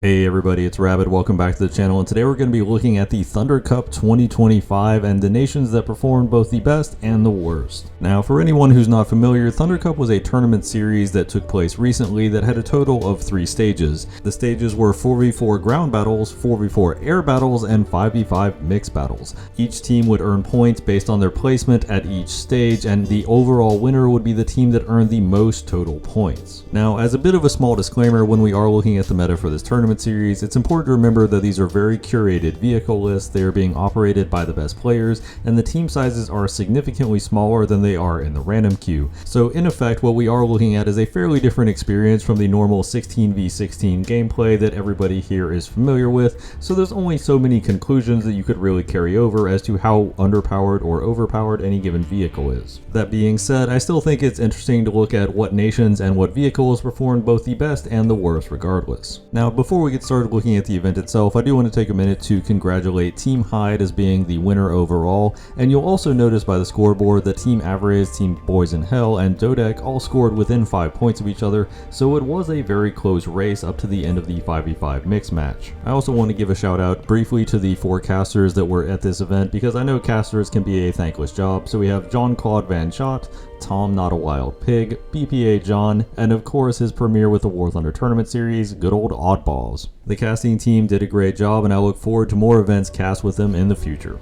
Hey everybody, it's Rabbit. Welcome back to the channel, and today we're going to be looking at the Thunder Cup 2025 and the nations that performed both the best and the worst. Now, for anyone who's not familiar, Thunder Cup was a tournament series that took place recently that had a total of 3 stages. The stages were 4v4 ground battles, 4v4 air battles, and 5v5 mixed battles. Each team would earn points based on their placement at each stage, and the overall winner would be the team that earned the most total points. Now, as a bit of a small disclaimer, when we are looking at the meta for this tournament series, it's important to remember that these are very curated vehicle lists. They are being operated by the best players, and the team sizes are significantly smaller than they are in the random queue. So in effect, what we are looking at is a fairly different experience from the normal 16v16 gameplay that everybody here is familiar with, so there's only so many conclusions that you could really carry over as to how underpowered or overpowered any given vehicle is. That being said, I still think it's interesting to look at what nations and what vehicles performed both the best and the worst regardless. Now, before we get started looking at the event itself, I do want to take a minute to congratulate Team Hyde as being the winner overall, and you'll also notice by the scoreboard that Team Average, Team Boys in Hell, and Dodek all scored within 5 points of each other, so it was a very close race up to the end of the 5v5 mix match. I also want to give a shout out briefly to the 4 casters that were at this event, because I know casters can be a thankless job. So we have Jean-Claude Van Schott, Tom Not a Wild Pig, BPA John, and of course his premiere with the War Thunder Tournament Series, good old Oddballs. The casting team did a great job, and I look forward to more events cast with them in the future.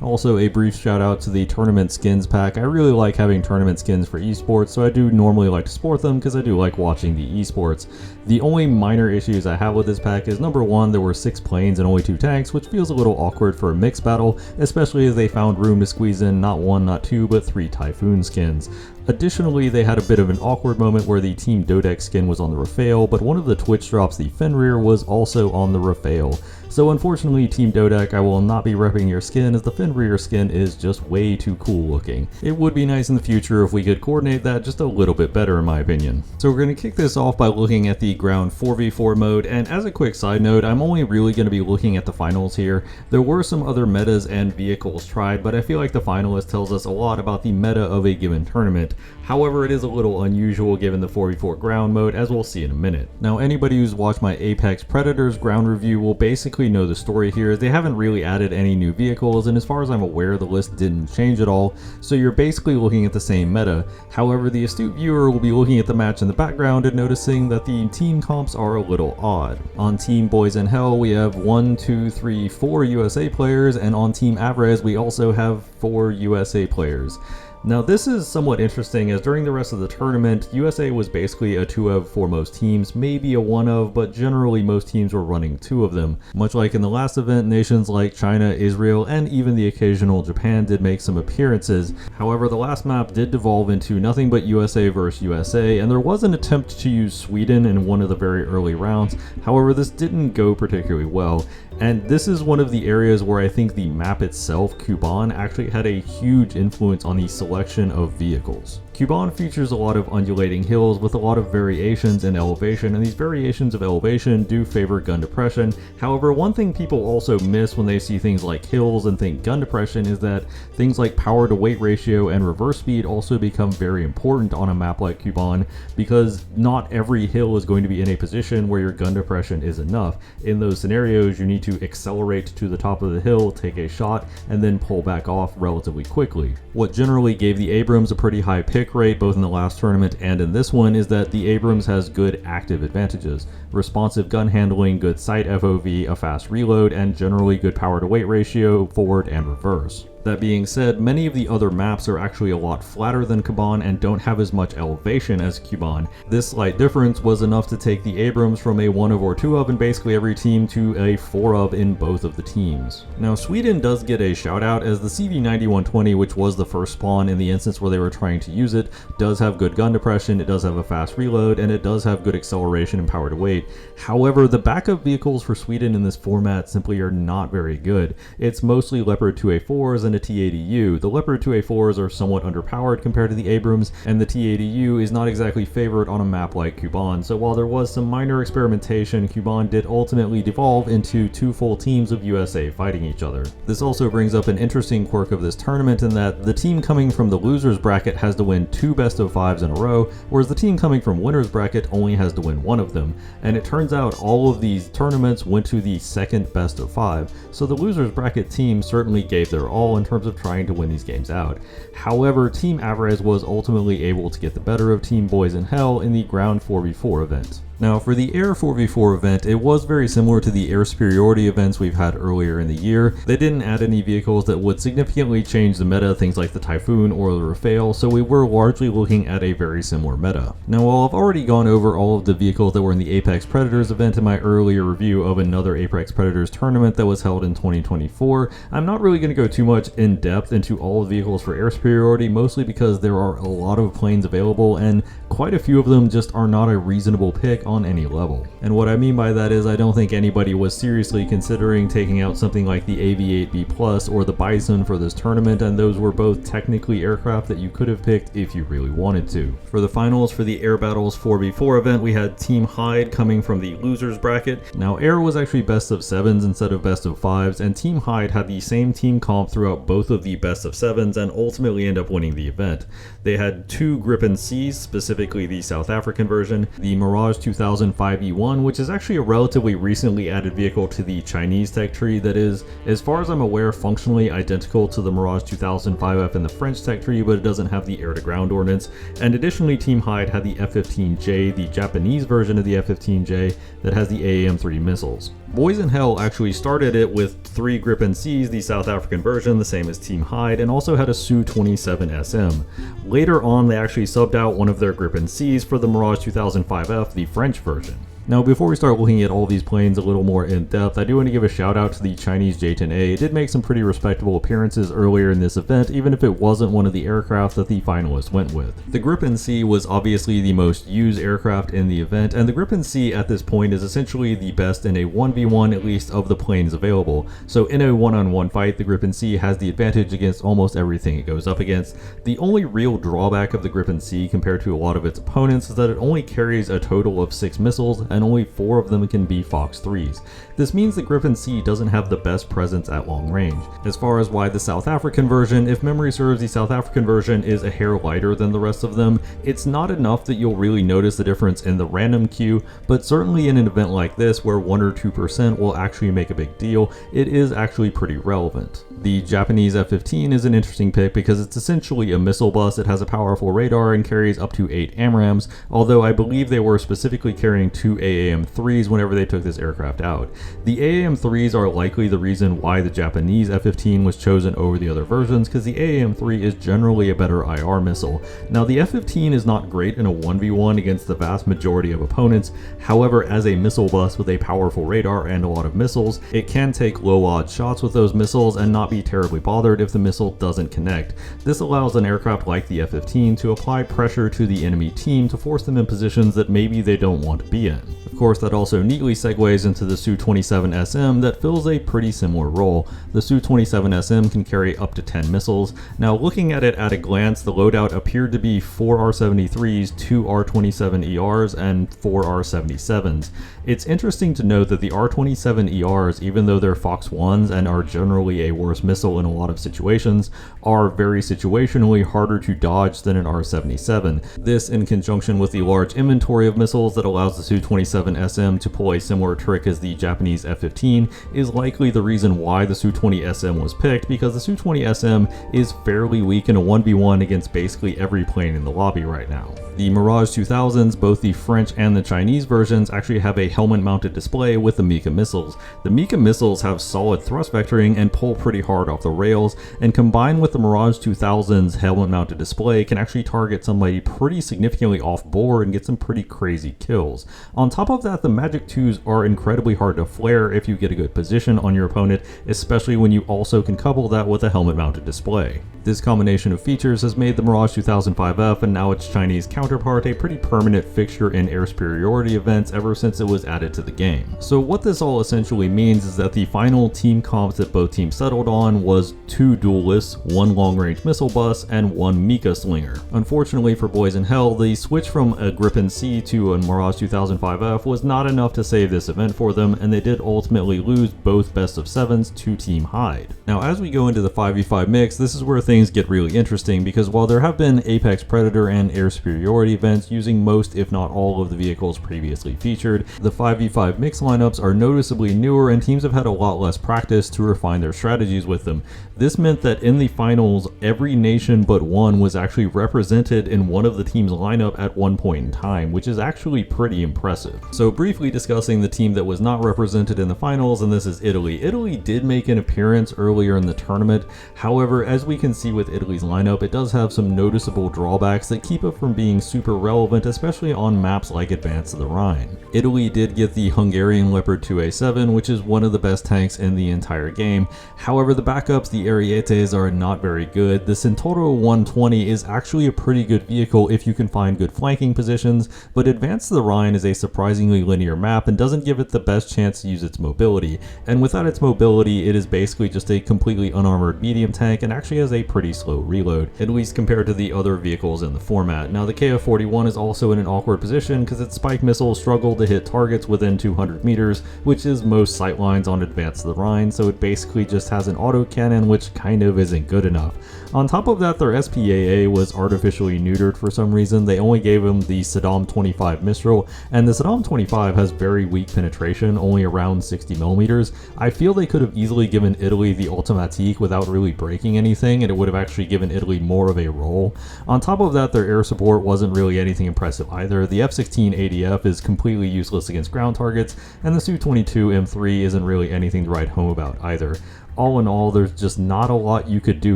Also, a brief shout out to the tournament skins pack. I really like having tournament skins for esports, so I do normally like to sport them because I do like watching the esports. The only minor issues I have with this pack is number 1, there were 6 planes and only 2 tanks, which feels a little awkward for a mixed battle, especially as they found room to squeeze in not 1, not 2, but 3 Typhoon skins. Additionally, they had a bit of an awkward moment where the Team Dodek skin was on the Rafale, but one of the Twitch drops, the Fenrir, was also on the Rafale. So unfortunately, Team Dodek, I will not be repping your skin as the Fenrir skin is just way too cool looking. It would be nice in the future if we could coordinate that just a little bit better in my opinion. So we're going to kick this off by looking at the ground 4v4 mode, and as a quick side note, I'm only really going to be looking at the finals here. There were some other metas and vehicles tried, but I feel like the finalist tells us a lot about the meta of a given tournament. However, it is a little unusual given the 4v4 ground mode, as we'll see in a minute. Now, anybody who's watched my Apex Predators ground review will basically know the story here. They haven't really added any new vehicles, and as far as I'm aware, the list didn't change at all, so you're basically looking at the same meta. However, the astute viewer will be looking at the match in the background and noticing that the team comps are a little odd. On Team Boys in Hell, we have 1, 2, 3, 4 USA players, and on Team Avrez, we also have 4 USA players. Now, this is somewhat interesting as during the rest of the tournament, USA was basically a 2 of for most teams, maybe a 1 of, but generally most teams were running 2 of them. Much like in the last event, nations like China, Israel, and even the occasional Japan did make some appearances. However, the last map did devolve into nothing but USA versus USA, and there was an attempt to use Sweden in one of the very early rounds. However, this didn't go particularly well. And this is one of the areas where I think the map itself, Kuban, actually had a huge influence on the selection of vehicles. Kuban features a lot of undulating hills with a lot of variations in elevation, and these variations of elevation do favor gun depression. However, one thing people also miss when they see things like hills and think gun depression is that things like power to weight ratio and reverse speed also become very important on a map like Kuban, because not every hill is going to be in a position where your gun depression is enough. In those scenarios, you need to accelerate to the top of the hill, take a shot, and then pull back off relatively quickly. What generally gave the Abrams a pretty high pick rate both in the last tournament and in this one is that the Abrams has good active advantages: responsive gun handling, good sight FOV, a fast reload, and generally good power to weight ratio forward and reverse. That being said, many of the other maps are actually a lot flatter than Kuban and don't have as much elevation as Kuban. This slight difference was enough to take the Abrams from a 1 of or 2 of in basically every team to a 4 of in both of the teams. Now, Sweden does get a shout out as the CV9120, which was the first spawn in the instance where they were trying to use it, does have good gun depression, it does have a fast reload, and it does have good acceleration and power to weight. However, the backup vehicles for Sweden in this format simply are not very good. It's mostly Leopard 2A4s and and a T-80U. The Leopard 2A4s are somewhat underpowered compared to the Abrams, and the T-80U is not exactly favored on a map like Kuban, so while there was some minor experimentation, Kuban did ultimately devolve into two full teams of USA fighting each other. This also brings up an interesting quirk of this tournament in that the team coming from the losers bracket has to win 2 best-of-5s in a row, whereas the team coming from winners bracket only has to win one of them, and it turns out all of these tournaments went to the second best-of-5, so the losers bracket team certainly gave their all in terms of trying to win these games out. However, Team Alvarez was ultimately able to get the better of Team Boys in Hell in the Ground 4v4 event. Now, for the Air 4v4 event, it was very similar to the air superiority events we've had earlier in the year. They didn't add any vehicles that would significantly change the meta, things like the Typhoon or the Rafale, so we were largely looking at a very similar meta. Now, while I've already gone over all of the vehicles that were in the Apex Predators event in my earlier review of another Apex Predators tournament that was held in 2024, I'm not really going to go too much in depth into all the vehicles for air superiority, mostly because there are a lot of planes available and quite a few of them just are not a reasonable pick on any level. And what I mean by that is I don't think anybody was seriously considering taking out something like the AV-8B Plus or the Bison for this tournament, and those were both technically aircraft that you could have picked if you really wanted to. For the finals for the Air Battles 4v4 event, we had Team Hyde coming from the losers bracket. Now, Air was actually best of 7s instead of best of 5s, and Team Hyde had the same team comp throughout both of the best of 7s and ultimately end up winning the event. They had 2 Gripen Cs, specifically the South African version, the Mirage 2005E1, which is actually a relatively recently added vehicle to the Chinese tech tree that is, as far as I'm aware, functionally identical to the Mirage 2005F in the French tech tree, but it doesn't have the air-to-ground ordnance. And additionally, Team Hyde had the F-15J, the Japanese version of the F-15J, that has the AAM-3 missiles. Boys in Hell actually started it with 3 Gripen Cs, the South African version, the same as Team Hyde, and also had a Su-27SM. Later on, they actually subbed out one of their Gripen Cs for the Mirage 2005F, the French version. Now, before we start looking at all these planes a little more in depth, I do want to give a shout out to the Chinese J-10A. It did make some pretty respectable appearances earlier in this event, even if it wasn't one of the aircraft that the finalists went with. The Gripen C was obviously the most used aircraft in the event, and the Gripen C at this point is essentially the best in a 1v1 at least of the planes available. So in a one-on-one fight, the Gripen C has the advantage against almost everything it goes up against. The only real drawback of the Gripen C compared to a lot of its opponents is that it only carries a total of 6 missiles, and only 4 of them can be Fox 3s. This means the Gripen C doesn't have the best presence at long range. As far as why the South African version, if memory serves, the South African version is a hair lighter than the rest of them. It's not enough that you'll really notice the difference in the random queue, but certainly in an event like this where 1 or 2% will actually make a big deal, it is actually pretty relevant. The Japanese F-15 is an interesting pick because it's essentially a missile bus. It has a powerful radar and carries up to 8 AMRAAMs, although I believe they were specifically carrying 2 AAM-3s whenever they took this aircraft out. The AAM-3s are likely the reason why the Japanese F-15 was chosen over the other versions, because the AAM-3 is generally a better IR missile. Now, the F-15 is not great in a 1v1 against the vast majority of opponents. However, as a missile bus with a powerful radar and a lot of missiles, it can take low-odds shots with those missiles and not be terribly bothered if the missile doesn't connect. This allows an aircraft like the F-15 to apply pressure to the enemy team to force them in positions that maybe they don't want to be in. Of course, that also neatly segues into the Su-27SM that fills a pretty similar role. The Su-27SM can carry up to 10 missiles. Now, looking at it at a glance, the loadout appeared to be 4 R-73s, 2 R-27ERs, and 4 R-77s. It's interesting to note that the R-27ERs, even though they're Fox 1s and are generally a worse missile in a lot of situations, are very situationally harder to dodge than an R-77. This, in conjunction with the large inventory of missiles that allows the Su-27SM to pull a similar trick as the Japanese F-15, is likely the reason why the Su-20SM was picked, because the Su-20SM is fairly weak in a 1v1 against basically every plane in the lobby right now. The Mirage 2000s, both the French and the Chinese versions, actually have a helmet-mounted display with the Mika missiles. The Mika missiles have solid thrust vectoring and pull pretty hard off the rails, and combined with the Mirage 2000's helmet-mounted display can actually target somebody pretty significantly off-board and get some pretty crazy kills. On top of that, the Magic 2s are incredibly hard to flare if you get a good position on your opponent, especially when you also can couple that with a helmet-mounted display. This combination of features has made the Mirage 2005F and now its Chinese counterpart a pretty permanent fixture in air superiority events ever since it was added to the game. So what this all essentially means is that the final team comps that both teams settled on on was 2 duelists, 1 long-range missile bus, and 1 Mika slinger. Unfortunately for Boys in Hell, the switch from a Gripen C to a Mirage 2005F was not enough to save this event for them, and they did ultimately lose both best of 7s to Team Hyde. Now as we go into the 5v5 mix, this is where things get really interesting, because while there have been Apex Predator and air superiority events using most if not all of the vehicles previously featured, the 5v5 mix lineups are noticeably newer and teams have had a lot less practice to refine their strategies with them. This meant that in the finals, every nation but one was actually represented in one of the team's lineup at one point in time, which is actually pretty impressive. So briefly discussing the team that was not represented in the finals, and this is Italy. Italy did make an appearance earlier in the tournament. However, as we can see with Italy's lineup, it does have some noticeable drawbacks that keep it from being super relevant, especially on maps like Advance of the Rhine. Italy did get the Hungarian Leopard 2A7, which is one of the best tanks in the entire game. However, the backups, the Arietes, are not very good. The Centauro 120 is actually a pretty good vehicle if you can find good flanking positions, but Advance of the Rhine is a surprisingly linear map and doesn't give it the best chance to use its mobility. And without its mobility, it is basically just a completely unarmored medium tank and actually has a pretty slow reload, at least compared to the other vehicles in the format. Now the KF-41 is also in an awkward position because its spike missiles struggle to hit targets within 200 meters, which is most sightlines on Advance of the Rhine, so it basically just has an autocannon, which kind of isn't good enough. On top of that, their SPAA was artificially neutered for some reason. They only gave him the Saddam 25 Mistral, and the Saddam 25 has very weak penetration, only around 60 millimeters. I feel they could have easily given Italy the Automatique without really breaking anything, and it would have actually given Italy more of a role. On top of that, their air support wasn't really anything impressive either. The F-16 ADF is completely useless against ground targets, and the Su-22 M3 isn't really anything to write home about either. All in all, there's just not a lot you could do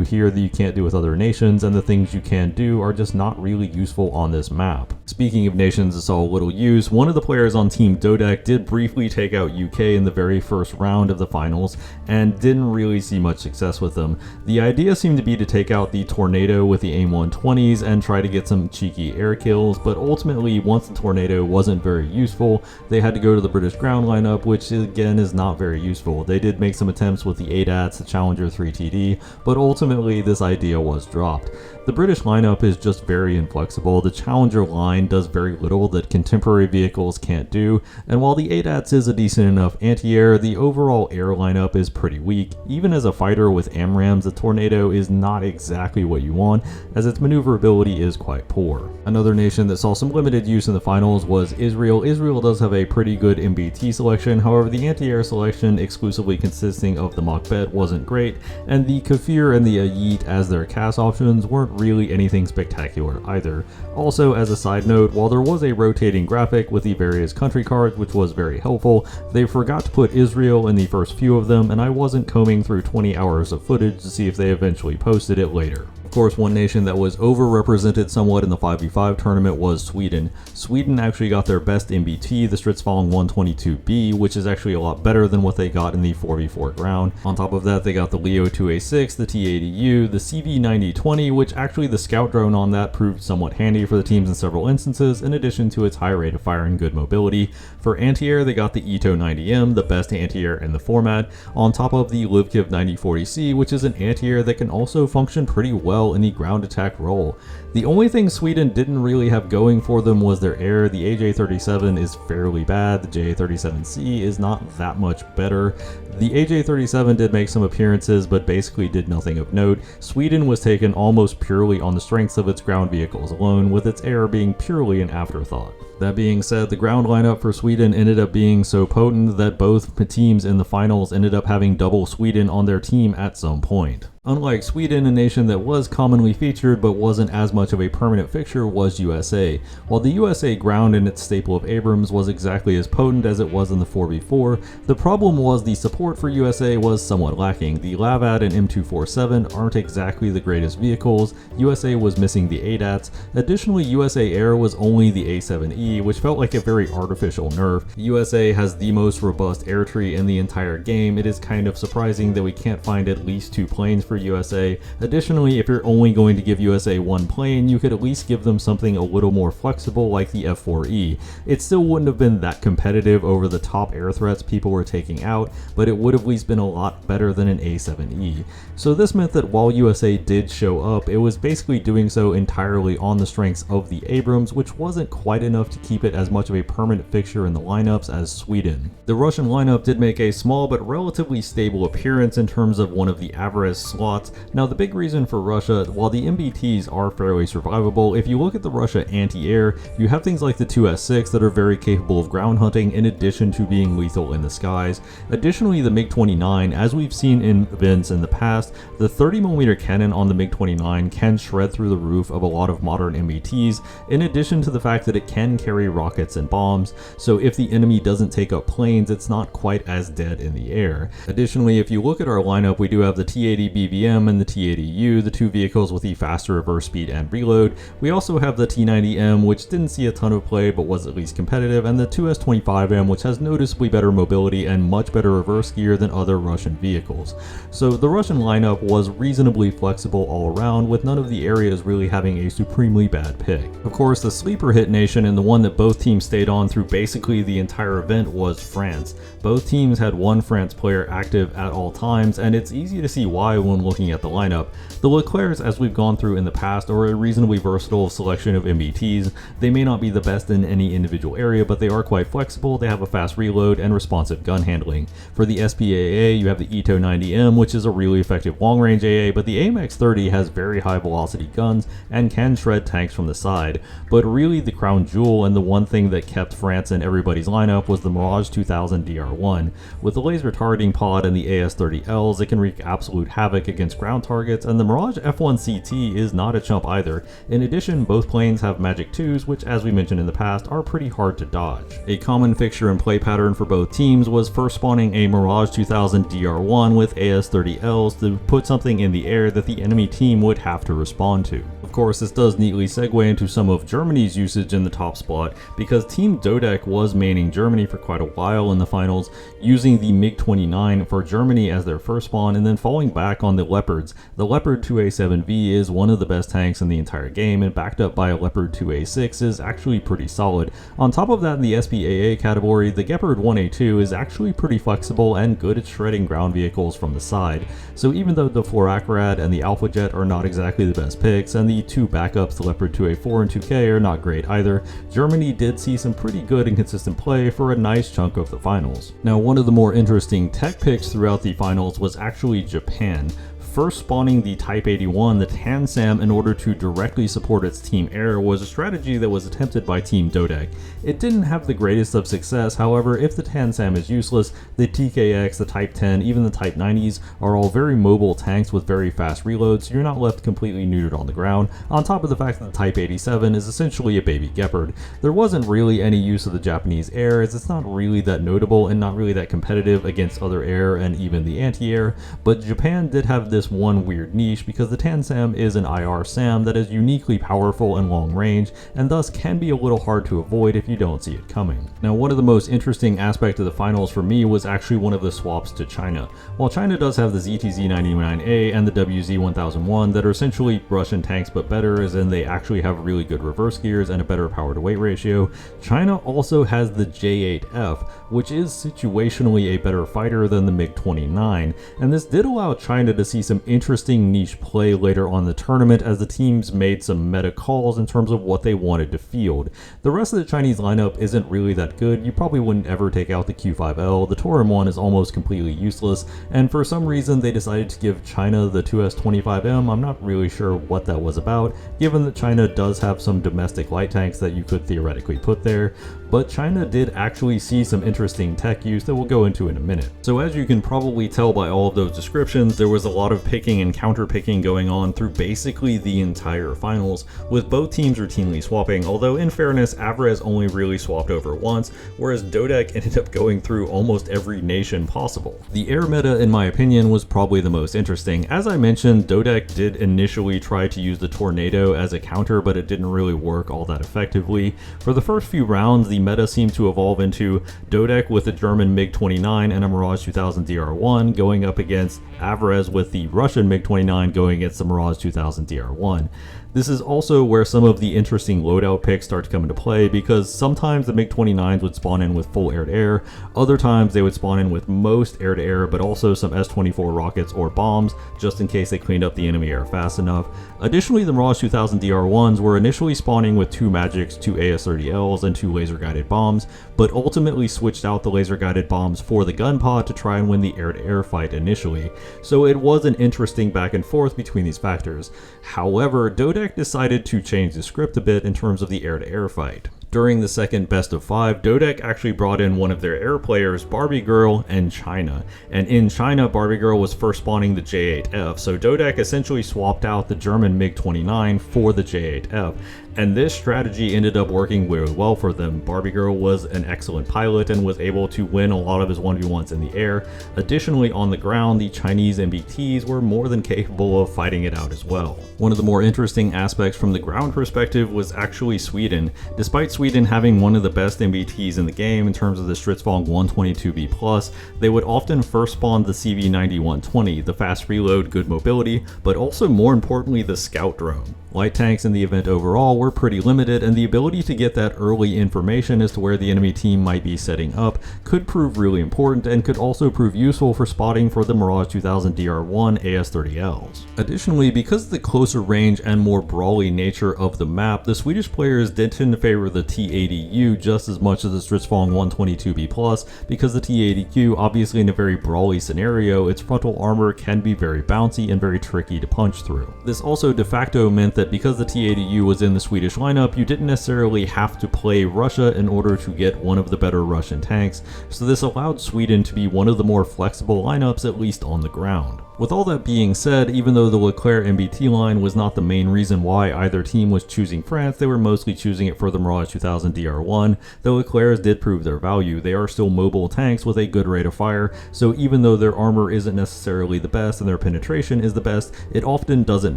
here that you can't do with other nations, and the things you can do are just not really useful on this map. Speaking of nations that saw little use, one of the players on Team Dodec did briefly take out UK in the very first round of the finals, and didn't really see much success with them. The idea seemed to be to take out the Tornado with the AIM-120s and try to get some cheeky air kills, but ultimately, once the Tornado wasn't very useful, they had to go to the British ground lineup, which again is not very useful. They did make some attempts with the ADATs, the Challenger 3TD, but ultimately this idea was dropped. The British lineup is just very inflexible. The Challenger line does very little that contemporary vehicles can't do, and while the ADATs is a decent enough anti-air, the overall air lineup is pretty weak. Even as a fighter with AMRAAMs, the Tornado is not exactly what you want, as its maneuverability is quite poor. Another nation that saw some limited use in the finals was Israel. Israel does have a pretty good MBT selection, however the anti-air selection exclusively consisting of the Machbet wasn't great, and the Kafir and the Ayit as their cast options weren't really anything spectacular either. Also, as a side note, while there was a rotating graphic with the various country cards which was very helpful, they forgot to put Israel in the first few of them, and I wasn't combing through 20 hours of footage to see if they eventually posted it later. Of course, one nation that was overrepresented somewhat in the 5v5 tournament was Sweden. Sweden actually got their best MBT, the Stridsvagn 122B, which is actually a lot better than what they got in the 4v4 ground. On top of that, they got the Leo 2A6, the T80U, the CV9020, which actually the scout drone on that proved somewhat handy for the teams in several instances, in addition to its high rate of fire and good mobility. For anti-air, they got the Ito 90M, the best anti-air in the format, on top of the Livkiv 9040C, which is an anti-air that can also function pretty well in the ground attack role. The only thing Sweden didn't really have going for them was their air. The AJ-37 is fairly bad, the JA-37C is not that much better. The AJ-37 did make some appearances, but basically did nothing of note. Sweden was taken almost purely on the strengths of its ground vehicles alone, with its air being purely an afterthought. That being said, the ground lineup for Sweden ended up being so potent that both teams in the finals ended up having double Sweden on their team at some point. Unlike Sweden, a nation that was commonly featured but wasn't as much of a permanent fixture was USA. While the USA ground and its staple of Abrams was exactly as potent as it was in the 4v4, the problem was the support for USA was somewhat lacking. The Lavad and M247 aren't exactly the greatest vehicles, USA was missing the ADATs, additionally USA Air was only the A7E, which felt like a very artificial nerf. USA has the most robust air tree in the entire game. It is kind of surprising that we can't find at least 2 planes for USA. Additionally, if you're only going to give USA one plane, you could at least give them something a little more flexible like the F4E. It still wouldn't have been that competitive over the top air threats people were taking out, but it would have at least been a lot better than an A7E. So this meant that while USA did show up, it was basically doing so entirely on the strengths of the Abrams, which wasn't quite enough to keep it as much of a permanent fixture in the lineups as Sweden. The Russian lineup did make a small but relatively stable appearance in terms of one of the Averez slots. Now the big reason for Russia, while the MBTs are fairly survivable, if you look at the Russia anti-air, you have things like the 2S6 that are very capable of ground hunting in addition to being lethal in the skies. Additionally, the MiG-29, as we've seen in events in the past, the 30mm cannon on the MiG-29 can shred through the roof of a lot of modern MBTs, in addition to the fact that it can carry rockets and bombs, so if the enemy doesn't take up planes, it's not quite as dead in the air. Additionally, if you look at our lineup, we do have the T-80 BVM and the T-80U, the two vehicles with the faster reverse speed and reload. We also have the T-90M, which didn't see a ton of play but was at least competitive, and the 2S-25M, which has noticeably better mobility and much better reverse gear than other Russian vehicles. So the Russian lineup was reasonably flexible all around, with none of the areas really having a supremely bad pick. Of course, the sleeper hit nation and the one that both teams stayed on through basically the entire event was France. Both teams had one France player active at all times, and it's easy to see why when looking at the lineup. The Leclercs, as we've gone through in the past, are a reasonably versatile selection of MBTs. They may not be the best in any individual area, but they are quite flexible, they have a fast reload, and responsive gun handling. For the SPAA, you have the Ito 90M, which is a really effective long-range AA, but the AMX 30 has very high velocity guns and can shred tanks from the side. But really the crown jewel and the one thing that kept France in everybody's lineup was the Mirage 2000 DR1. With the laser targeting pod and the AS30Ls, it can wreak absolute havoc against ground targets, and the Mirage F1CT is not a chump either. In addition, both planes have Magic 2s, which as we mentioned in the past are pretty hard to dodge. A common fixture and play pattern for both teams was first spawning a Mirage 2000 DR1 with AS30Ls to put something in the air that the enemy team would have to respond to. Of course, this does neatly segue into some of Germany's usage in the top spot, because Team Dodek was maining Germany for quite a while in the finals, using the MiG-29 for Germany as their first spawn and then falling back on the Leopards. The Leopard 2A7V is one of the best tanks in the entire game, and backed up by a Leopard 2A6 is actually pretty solid. On top of that, in the SPAA category, the Gepard 1A2 is actually pretty flexible and good at shredding ground vehicles from the side. So even though the Florakrad and the Alpha Jet are not exactly the best picks, and the two backups, the Leopard 2A4 and 2K, are not great either, Germany did see some pretty good and consistent play for a nice chunk of the finals. Now, one of the more interesting tech picks throughout the finals was actually Japan. First spawning the Type 81, the TANSAM, in order to directly support its Team Air was a strategy that was attempted by Team Dodek. It didn't have the greatest of success, however, if the TANSAM is useless, the TKX, the Type 10, even the Type 90s are all very mobile tanks with very fast reloads, so you're not left completely neutered on the ground, on top of the fact that the Type 87 is essentially a baby Gepard. There wasn't really any use of the Japanese air, as it's not really that notable and not really that competitive against other air and even the anti-air, but Japan did have this one weird niche because the TANSAM is an IR SAM that is uniquely powerful and long range, and thus can be a little hard to avoid if you don't see it coming. Now, one of the most interesting aspects of the finals for me was actually one of the swaps to China. While China does have the ZTZ-99A and the WZ-1001 that are essentially Russian tanks but better, as in they actually have really good reverse gears and a better power to weight ratio, China also has the J8F, which is situationally a better fighter than the MiG-29, and this did allow China to see some interesting niche play later on in the tournament as the teams made some meta calls in terms of what they wanted to field. The rest of the Chinese lineup isn't really that good. You probably wouldn't ever take out the Q5L, the Tor M1 is almost completely useless, and for some reason they decided to give China the 2S-25M. I'm not really sure what that was about, given that China does have some domestic light tanks that you could theoretically put there, but China did actually see some interesting tech use that we'll go into in a minute. So as you can probably tell by all of those descriptions, there was a lot of picking and counter picking going on through basically the entire finals, with both teams routinely swapping, although in fairness, Averez only really swapped over once, whereas Dodek ended up going through almost every nation possible. The air meta, in my opinion, was probably the most interesting. As I mentioned, Dodek did initially try to use the Tornado as a counter, but it didn't really work all that effectively. For the first few rounds, the meta seemed to evolve into Dodek with a German MiG-29 and a Mirage 2000 DR1 going up against Averez with the the Russian MiG-29 going against the Mirage 2000 DR1. This is also where some of the interesting loadout picks start to come into play, because sometimes the MiG-29s would spawn in with full air-to-air, other times they would spawn in with most air-to-air but also some S-24 rockets or bombs, just in case they cleaned up the enemy air fast enough. Additionally, the Mirage 2000 DR1s were initially spawning with 2 Magics, 2 AS-30Ls, and 2 laser-guided bombs, but ultimately switched out the laser-guided bombs for the gun pod to try and win the air-to-air fight initially, so it was an interesting back and forth between these factors. However, Dodec decided to change the script a bit in terms of the air-to-air fight. During the second best of 5, Dodec actually brought in one of their air players, Barbie Girl, and China. And in China, Barbie Girl was first spawning the J8F, so Dodec essentially swapped out the German MiG-29 for the J8F. And this strategy ended up working really well for them. Barbie Girl was an excellent pilot and was able to win a lot of his 1v1s in the air. Additionally, on the ground, the Chinese MBTs were more than capable of fighting it out as well. One of the more interesting aspects from the ground perspective was actually Sweden. Despite Sweden having one of the best MBTs in the game in terms of the Stridsvagn 122B+, they would often first spawn the CV90-120, the fast reload, good mobility, but also more importantly the scout drone. Light tanks in the event overall were pretty limited, and the ability to get that early information as to where the enemy team might be setting up could prove really important and could also prove useful for spotting for the Mirage 2000 DR1 AS-30Ls. Additionally, because of the closer range and more brawly nature of the map, the Swedish players did tend to favor the T-80U just as much as the Stridsvagn 122B+, because the T-80U, obviously in a very brawly scenario, its frontal armor can be very bouncy and very tricky to punch through. This also de facto meant that because the T-80U was in the Swedish lineup, you didn't necessarily have to play Russia in order to get one of the better Russian tanks, so this allowed Sweden to be one of the more flexible lineups, at least on the ground. With all that being said, even though the Leclerc MBT line was not the main reason why either team was choosing France, they were mostly choosing it for the Mirage 2000 DR1. The Leclercs did prove their value. They are still mobile tanks with a good rate of fire, so even though their armor isn't necessarily the best and their penetration is the best, it often doesn't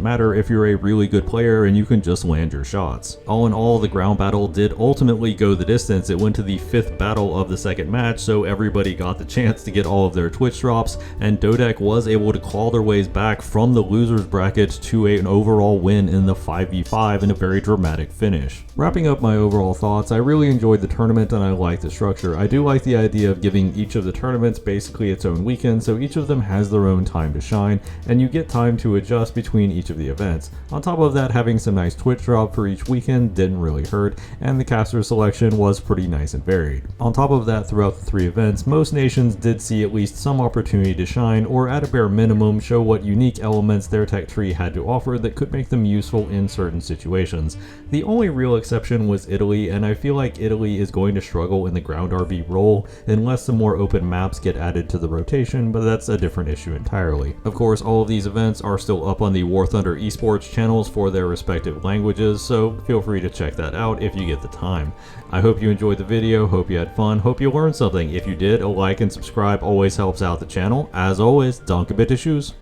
matter if you're a really good player and you can just land your shots. All in all, the ground battle did ultimately go the distance. It went to the 5th battle of the second match, so everybody got the chance to get all of their Twitch drops, and Dodec was able to claw their ways back from the losers bracket to an overall win in the 5v5 in a very dramatic finish. Wrapping up my overall thoughts, I really enjoyed the tournament and I like the structure. I do like the idea of giving each of the tournaments basically its own weekend, so each of them has their own time to shine, and you get time to adjust between each of the events. On top of that, having some nice Twitch drop for each weekend didn't really hurt, and the caster selection was pretty nice and varied. On top of that, throughout the 3 events, most nations did see at least some opportunity to shine, or at a bare minimum show what unique elements their tech tree had to offer that could make them useful in certain situations. The only real exception was Italy, and I feel like Italy is going to struggle in the ground RB role unless some more open maps get added to the rotation, but that's a different issue entirely. Of course, all of these events are still up on the War Thunder esports channels for their respective languages, so feel free to check that out if you get the time. I hope you enjoyed the video, hope you had fun, hope you learned something. If you did, a like and subscribe always helps out the channel. As always, danke bitte, tschüss.